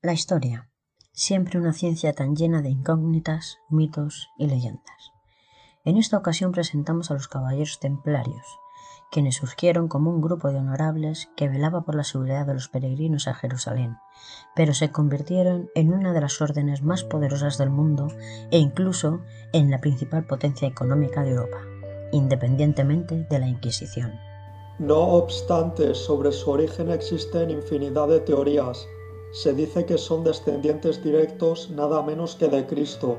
La historia, siempre una ciencia tan llena de incógnitas, mitos y leyendas. En esta ocasión presentamos a los Caballeros Templarios, quienes surgieron como un grupo de honorables que velaba por la seguridad de los peregrinos a Jerusalén, pero se convirtieron en una de las órdenes más poderosas del mundo e incluso en la principal potencia económica de Europa, independientemente de la Inquisición. No obstante, sobre su origen existen infinidad de teorías. Se dice que son descendientes directos nada menos que de Cristo.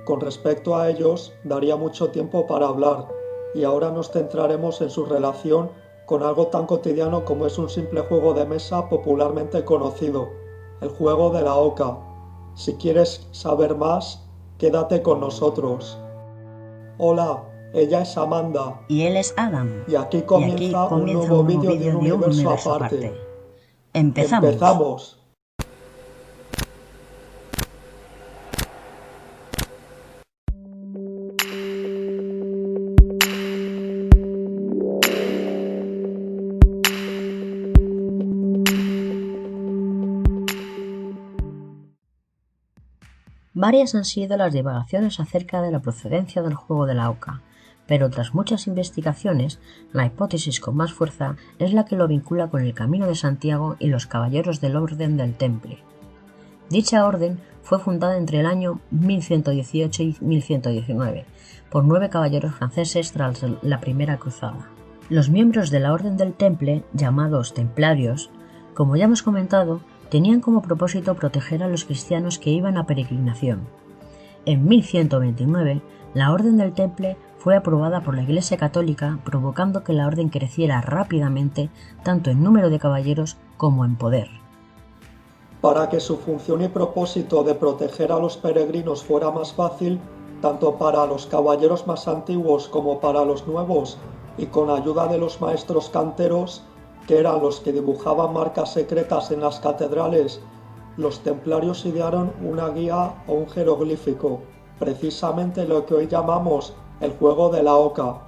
Con respecto a ellos, daría mucho tiempo para hablar, y ahora nos centraremos en su relación con algo tan cotidiano como es un simple juego de mesa popularmente conocido, el juego de la oca. Si quieres saber más, quédate con nosotros. Hola, ella es Amanda. Y él es Adam. Y aquí comienza un nuevo vídeo de un universo aparte. ¡Empezamos! Varias han sido las divagaciones acerca de la procedencia del juego de la oca, pero tras muchas investigaciones, la hipótesis con más fuerza es la que lo vincula con el Camino de Santiago y los Caballeros del Orden del Temple. Dicha orden fue fundada entre el año 1118 y 1119 por 9 caballeros franceses tras la Primera Cruzada. Los miembros de la Orden del Temple, llamados templarios, como ya hemos comentado, tenían como propósito proteger a los cristianos que iban a peregrinación. En 1129, la Orden del Temple fue aprobada por la Iglesia Católica, provocando que la orden creciera rápidamente tanto en número de caballeros como en poder. Para que su función y propósito de proteger a los peregrinos fuera más fácil, tanto para los caballeros más antiguos como para los nuevos, y con ayuda de los maestros canteros, que eran los que dibujaban marcas secretas en las catedrales, los templarios idearon una guía o un jeroglífico, precisamente lo que hoy llamamos el juego de la oca.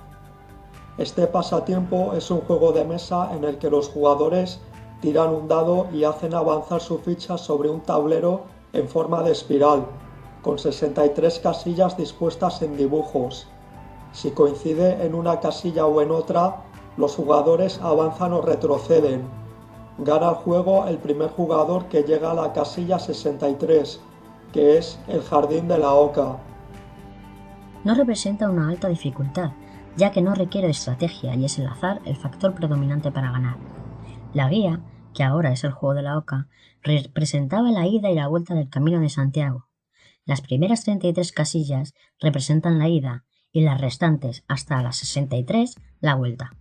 Este pasatiempo es un juego de mesa en el que los jugadores tiran un dado y hacen avanzar su ficha sobre un tablero en forma de espiral, con 63 casillas dispuestas en dibujos. Si coincide en una casilla o en otra, los jugadores avanzan o retroceden. Gana el juego el primer jugador que llega a la casilla 63, que es el jardín de la oca. No representa una alta dificultad, ya que no requiere de estrategia y es el azar el factor predominante para ganar. La guía, que ahora es el juego de la oca, representaba la ida y la vuelta del Camino de Santiago. Las primeras 33 casillas representan la ida y las restantes, hasta las 63, la vuelta.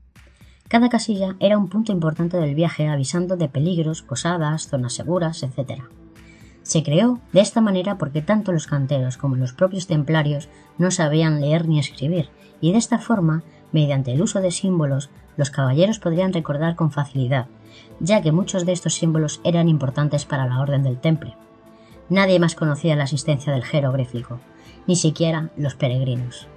Cada casilla era un punto importante del viaje avisando de peligros, posadas, zonas seguras, etc. Se creó de esta manera porque tanto los canteros como los propios templarios no sabían leer ni escribir, y de esta forma, mediante el uso de símbolos, los caballeros podrían recordar con facilidad, ya que muchos de estos símbolos eran importantes para la Orden del Temple. Nadie más conocía la existencia del jeroglífico, ni siquiera los peregrinos.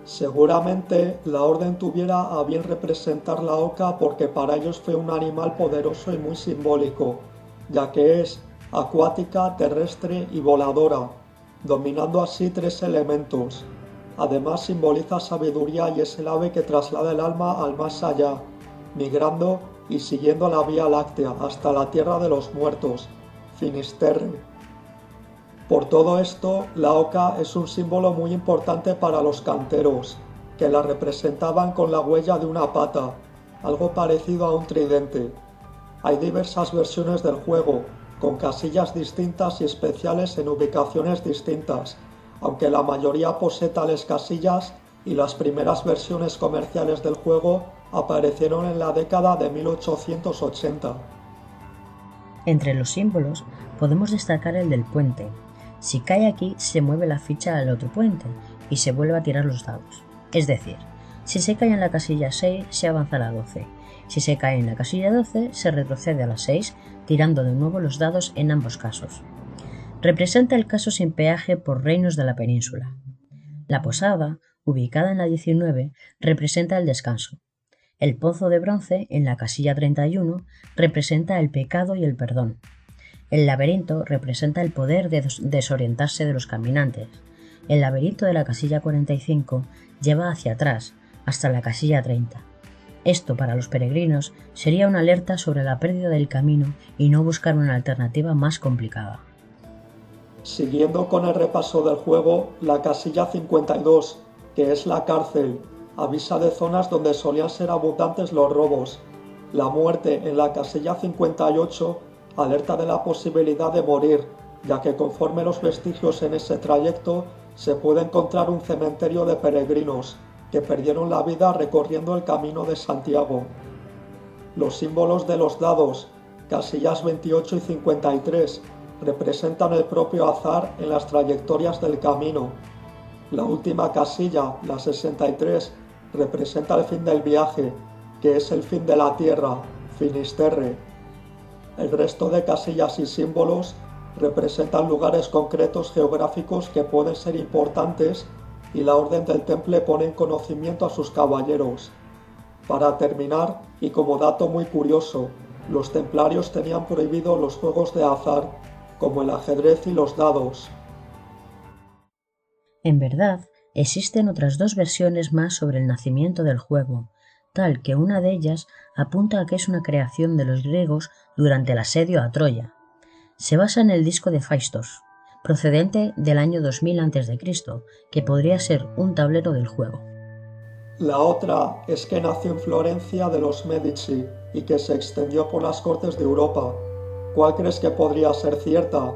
Seguramente la orden tuviera a bien representar la oca porque para ellos fue un animal poderoso y muy simbólico, ya que es acuática, terrestre y voladora, dominando así 3 elementos. Además simboliza sabiduría y es el ave que traslada el alma al más allá, migrando y siguiendo la Vía Láctea hasta la tierra de los muertos, Finisterre. Por todo esto, la oca es un símbolo muy importante para los canteros, que la representaban con la huella de una pata, algo parecido a un tridente. Hay diversas versiones del juego, con casillas distintas y especiales en ubicaciones distintas, aunque la mayoría posee tales casillas y las primeras versiones comerciales del juego aparecieron en la década de 1880. Entre los símbolos podemos destacar el del puente. Si cae aquí, se mueve la ficha al otro puente y se vuelve a tirar los dados. Es decir, si se cae en la casilla 6, se avanza a la 12. Si se cae en la casilla 12, se retrocede a la 6, tirando de nuevo los dados en ambos casos. Representa el caso sin peaje por reinos de la península. La posada, ubicada en la 19, representa el descanso. El pozo de bronce, en la casilla 31, representa el pecado y el perdón. El laberinto representa el poder de desorientarse de los caminantes. El laberinto de la casilla 45 lleva hacia atrás, hasta la casilla 30. Esto para los peregrinos sería una alerta sobre la pérdida del camino y no buscar una alternativa más complicada. Siguiendo con el repaso del juego, la casilla 52, que es la cárcel, avisa de zonas donde solían ser abundantes los robos. La muerte en la casilla 58 alerta de la posibilidad de morir, ya que conforme los vestigios en ese trayecto se puede encontrar un cementerio de peregrinos que perdieron la vida recorriendo el camino de Santiago. Los símbolos de los dados, casillas 28 y 53, representan el propio azar en las trayectorias del camino. La última casilla, la 63, representa el fin del viaje, que es el fin de la tierra, Finisterre. El resto de casillas y símbolos representan lugares concretos geográficos que pueden ser importantes y la Orden del Temple pone en conocimiento a sus caballeros. Para terminar, y como dato muy curioso, los templarios tenían prohibido los juegos de azar, como el ajedrez y los dados. En verdad, existen otras dos versiones más sobre el nacimiento del juego, tal que una de ellas apunta a que es una creación de los griegos durante el asedio a Troya. Se basa en el disco de Phaistos, procedente del año 2000 a.C., que podría ser un tablero del juego. La otra es que nació en Florencia de los Medici y que se extendió por las cortes de Europa. ¿Cuál crees que podría ser cierta?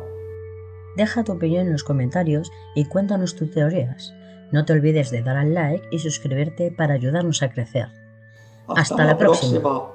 Deja tu opinión en los comentarios y cuéntanos tus teorías. No te olvides de dar al like y suscribirte para ayudarnos a crecer. Hasta la próxima.